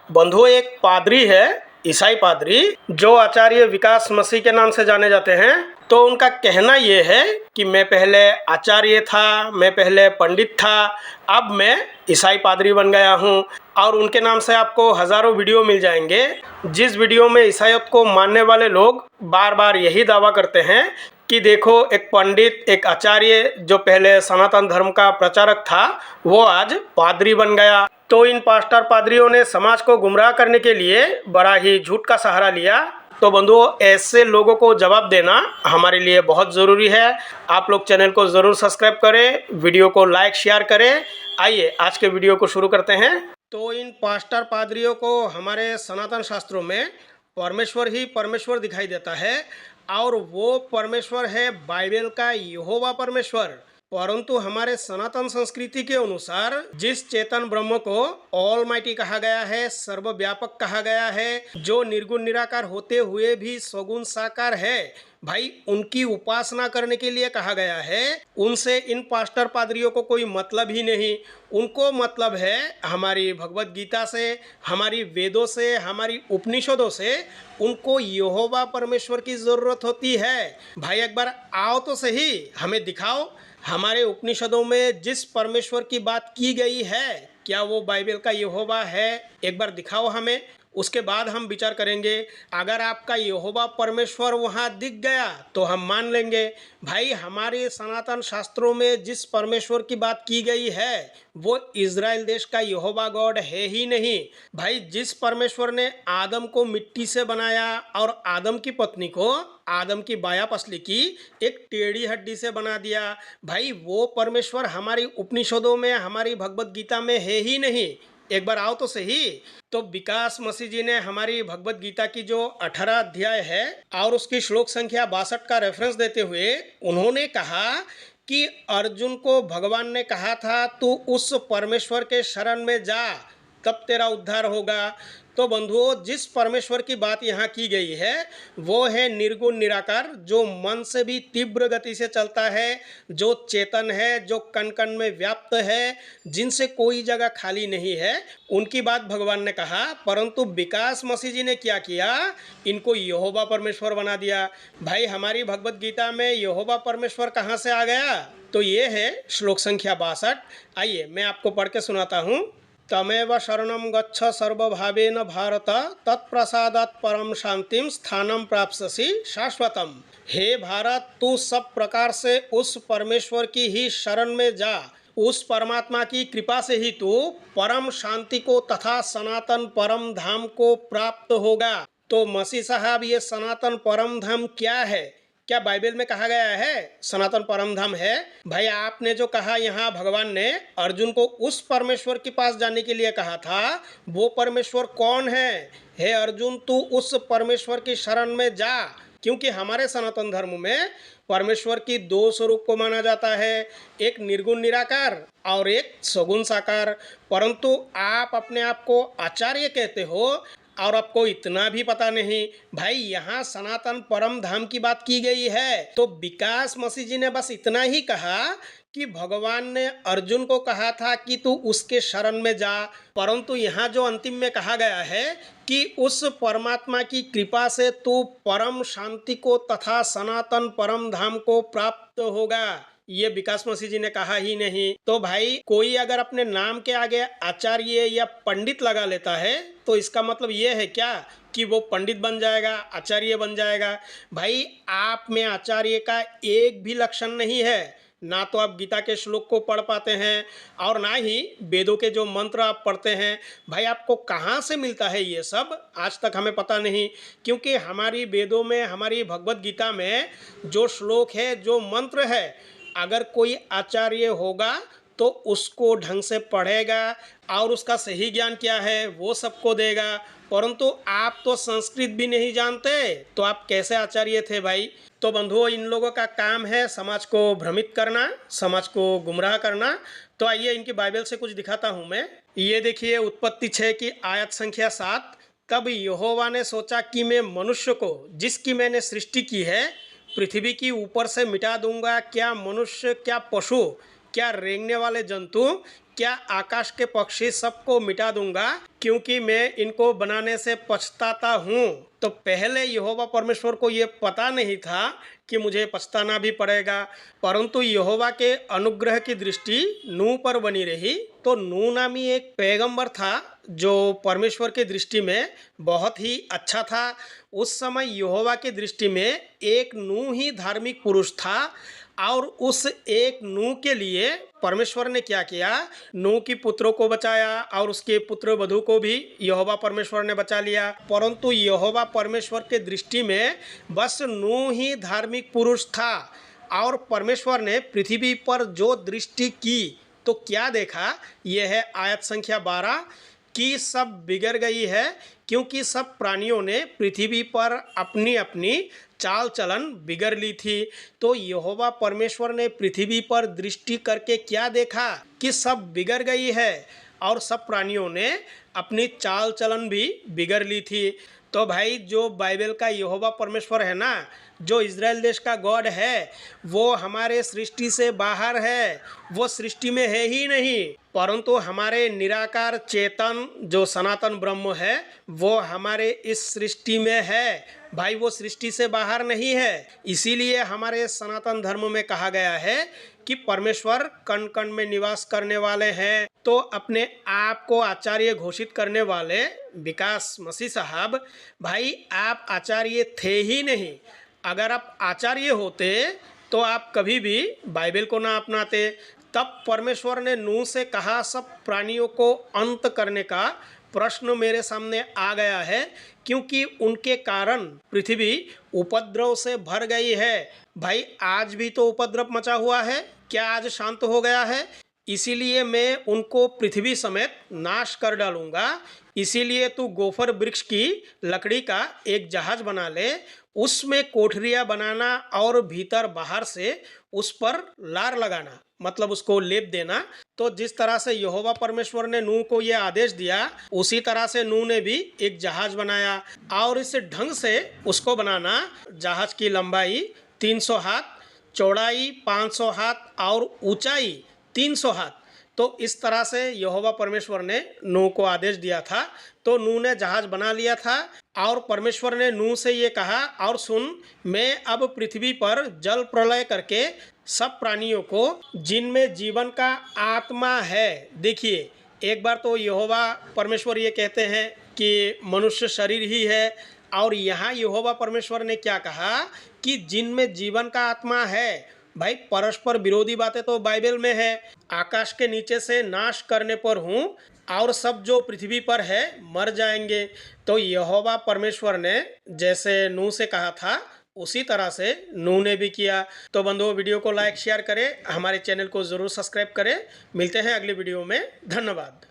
बंधुओं, एक पादरी है, ईसाई पादरी, जो आचार्य विकास मसीह के नाम से जाने जाते हैं। तो उनका कहना ये है कि मैं पहले आचार्य था, मैं पहले पंडित था, अब मैं ईसाई पादरी बन गया हूँ। और उनके नाम से आपको हजारों वीडियो मिल जाएंगे, जिस वीडियो में ईसाईयत को मानने वाले लोग बार बार यही दावा करते हैं कि देखो, एक पंडित, एक आचार्य जो पहले सनातन धर्म का प्रचारक था, वो आज पादरी बन गया। तो इन पास्टर पादरियों ने समाज को गुमराह करने के लिए बड़ा ही झूठ का सहारा लिया। तो बंधुओं, ऐसे लोगों को जवाब देना हमारे लिए बहुत ज़रूरी है। आप लोग चैनल को ज़रूर सब्सक्राइब करें, वीडियो को लाइक शेयर करें। आइए आज के वीडियो को शुरू करते हैं। तो इन पास्टर पादरियों को हमारे सनातन शास्त्रों में परमेश्वर ही परमेश्वर दिखाई देता है, और वो परमेश्वर है बाइबल का यहोवा परमेश्वर। परंतु हमारे सनातन संस्कृति के अनुसार जिस चेतन ब्रह्म को ऑलमाइटी कहा गया है, सर्वव्यापक कहा गया है, जो निर्गुण निराकार होते हुए भी सगुण साकार है, भाई उनकी उपासना करने के लिए कहा गया है। उनसे इन पास्टर पादरियों को कोई मतलब ही नहीं। उनको मतलब है हमारी भगवत गीता से, हमारी वेदों से, हमारी उपनिषदों से। उनको यहोवा परमेश्वर की ज़रूरत होती है। भाई एक बार आओ तो सही, हमें दिखाओ हमारे उपनिषदों में जिस परमेश्वर की बात की गई है, क्या वो बाइबल का यहोवा है? एक बार दिखाओ हमें, उसके बाद हम विचार करेंगे। अगर आपका यहोवा परमेश्वर वहाँ दिख गया तो हम मान लेंगे। भाई हमारे सनातन शास्त्रों में जिस परमेश्वर की बात की गई है, वो इज़राइल देश का यहोवा गॉड है ही नहीं। भाई जिस परमेश्वर ने आदम को मिट्टी से बनाया और आदम की पत्नी को आदम की बाया पसली की एक टेढ़ी हड्डी से बना दिया, भाई वो परमेश्वर हमारी उपनिषदों में, हमारी भगवत गीता में है ही नहीं। एक बार आओ तो सही। तो विकास मसीह जी ने हमारी भगवत गीता की जो 18 अध्याय है और उसकी श्लोक संख्या 62 का रेफरेंस देते हुए उन्होंने कहा कि अर्जुन को भगवान ने कहा था, तू उस परमेश्वर के शरण में जा, तब तेरा उद्धार होगा। तो बंधुओं, जिस परमेश्वर की बात यहाँ की गई है वो है निर्गुण निराकार, जो मन से भी तीव्र गति से चलता है, जो चेतन है, जो कण कण में व्याप्त है, जिनसे कोई जगह खाली नहीं है। उनकी बात भगवान ने कहा, परंतु विकास मसीह जी ने क्या किया, इनको यहोवा परमेश्वर बना दिया। भाई हमारी भगवत गीता में यहोवा परमेश्वर कहाँ से आ गया? तो ये है श्लोक संख्या 62। आइए मैं आपको पढ़ के सुनाता हूँ। तमेव शरणं गच्छ सर्वभावेन भारत, तत्प्रसादात् परम शांतिम स्थानम प्राप्स्यसि शाश्वतम। हे भारत, तू सब प्रकार से उस परमेश्वर की ही शरण में जा। उस परमात्मा की कृपा से ही तू परम शांति को तथा सनातन परम धाम को प्राप्त होगा। तो मसीह साहब, ये सनातन परम धाम क्या है? क्या बाइबल में कहा गया है सनातन परम धाम है? भाई आपने जो कहा, यहाँ भगवान ने अर्जुन को उस परमेश्वर के पास जाने के लिए कहा था, वो परमेश्वर कौन है? हे अर्जुन, तू उस परमेश्वर की शरण में जा। क्योंकि हमारे सनातन धर्म में परमेश्वर की दो स्वरूप को माना जाता है, एक निर्गुण निराकार और एक सगुण साकार। परंतु आप अपने आप को आचार्य कहते हो और आपको इतना भी पता नहीं। भाई यहाँ सनातन परम धाम की बात की गई है। तो विकास मसीह जी ने बस इतना ही कहा कि भगवान ने अर्जुन को कहा था कि तू उसके शरण में जा, परंतु यहाँ जो अंतिम में कहा गया है कि उस परमात्मा की कृपा से तू परम शांति को तथा सनातन परम धाम को प्राप्त होगा, ये विकास मसीह जी ने कहा ही नहीं। तो भाई कोई अगर अपने नाम के आगे आचार्य या पंडित लगा लेता है तो इसका मतलब ये है क्या कि वो पंडित बन जाएगा, आचार्य बन जाएगा? भाई आप में आचार्य का एक भी लक्षण नहीं है। ना तो आप गीता के श्लोक को पढ़ पाते हैं और ना ही वेदों के जो मंत्र आप पढ़ते हैं। भाई आपको कहाँ से मिलता है ये सब, आज तक हमें पता नहीं। क्योंकि हमारी वेदों में, हमारी भगवत गीता में जो श्लोक है, जो मंत्र है, अगर कोई आचार्य होगा तो उसको ढंग से पढ़ेगा और उसका सही ज्ञान क्या है वो सबको देगा। परंतु आप तो संस्कृत भी नहीं जानते, तो आप कैसे आचार्य थे भाई? तो बंधुओं, इन लोगों का काम है समाज को भ्रमित करना, समाज को गुमराह करना। तो आइए इनकी बाइबल से कुछ दिखाता हूँ मैं। ये देखिए उत्पत्ति 6 की आयत संख्या 7। तब यहोवा ने सोचा कि मैं मनुष्य को, जिसकी मैंने सृष्टि की है, पृथ्वी की ऊपर से मिटा दूंगा। क्या मनुष्य, क्या पशु, क्या रेंगने वाले जंतु, क्या आकाश के पक्षी, सबको मिटा दूंगा। क्योंकि मैं इनको बनाने से पछताता हूँ। तो पहले यहोवा परमेश्वर को ये पता नहीं था कि मुझे पछताना भी पड़ेगा, परंतु यहोवा के अनुग्रह की दृष्टि नूह पर बनी रही। तो नूह नामी एक पैगंबर था जो परमेश्वर की दृष्टि में बहुत ही अच्छा था। उस समय यहोवा की दृष्टि में एक नूह ही धार्मिक पुरुष था, और उस एक नूह के लिए परमेश्वर ने क्या किया, नूह की पुत्रों को बचाया और उसके पुत्र वधू को भी यहोवा परमेश्वर ने बचा लिया। परंतु यहोवा परमेश्वर के दृष्टि में बस नूह ही धार्मिक पुरुष था, और परमेश्वर ने पृथ्वी पर जो दृष्टि की तो क्या देखा, यह है आयत संख्या 12 कि सब बिगड़ गई है, क्योंकि सब प्राणियों ने पृथ्वी पर अपनी अपनी चाल चलन बिगड़ ली थी। तो यहोवा परमेश्वर ने पृथ्वी पर दृष्टि करके क्या देखा कि सब बिगड़ गई है और सब प्राणियों ने अपनी चाल चलन भी बिगड़ ली थी। तो भाई जो बाइबल का यहोवा परमेश्वर है ना, जो इज़राइल देश का गॉड है, वो हमारे सृष्टि से बाहर है, वो सृष्टि में है ही नहीं, परंतु हमारे निराकार चेतन जो सनातन ब्रह्म है वो हमारे इस सृष्टि में है। भाई वो सृष्टि से बाहर नहीं है। इसीलिए हमारे सनातन धर्म में कहा गया है कि परमेश्वर कण कण में निवास करने वाले हैं। तो अपने आप को आचार्य घोषित करने वाले विकास मसीह साहब, भाई आप आचार्य थे ही नहीं। अगर आप आचार्य होते तो आप कभी भी बाइबल को ना अपनाते। तब परमेश्वर ने नूह से कहा सब प्राणियों को अंत करने का प्रश्न मेरे सामने आ गया है, क्योंकि उनके कारण पृथ्वी उपद्रव से भर गई है। भाई आज भी तो उपद्रव मचा हुआ है, क्या आज शांत हो गया है? इसीलिए मैं उनको पृथ्वी समेत नाश कर डालूंगा। इसीलिए तू गोफर वृक्ष की लकड़ी का एक जहाज बना ले, उसमें कोठरियाँ बनाना और भीतर बाहर से उस पर लार लगाना, मतलब उसको लेप देना। तो जिस तरह से यहोवा परमेश्वर ने नूह को यह आदेश दिया, उसी तरह से नूह ने भी एक जहाज बनाया, और इस ढंग से उसको बनाना। जहाज की लंबाई 300 हाथ, चौड़ाई 500 हाथ और ऊंचाई 300 हाथ। तो इस तरह से यहोवा परमेश्वर ने नूह को आदेश दिया था। तो नूह ने जहाज बना लिया था, और परमेश्वर ने नूह से ये कहा, और सुन, मैं अब पृथ्वी पर जल प्रलय करके सब प्राणियों को जिनमें जीवन का आत्मा है। देखिए, एक बार तो यहोवा परमेश्वर ये कहते हैं कि मनुष्य शरीर ही है, और यहाँ यहोवा परमेश्वर ने क्या कहा कि जिनमें जीवन का आत्मा है। भाई परस्पर विरोधी बातें तो बाइबल में है। आकाश के नीचे से नाश करने पर हूँ, और सब जो पृथ्वी पर है मर जाएंगे। तो यहोवा परमेश्वर ने जैसे नूह से कहा था, उसी तरह से नूह ने भी किया। तो बंधुओं, वीडियो को लाइक शेयर करें, हमारे चैनल को ज़रूर सब्सक्राइब करें। मिलते हैं अगले वीडियो में। धन्यवाद।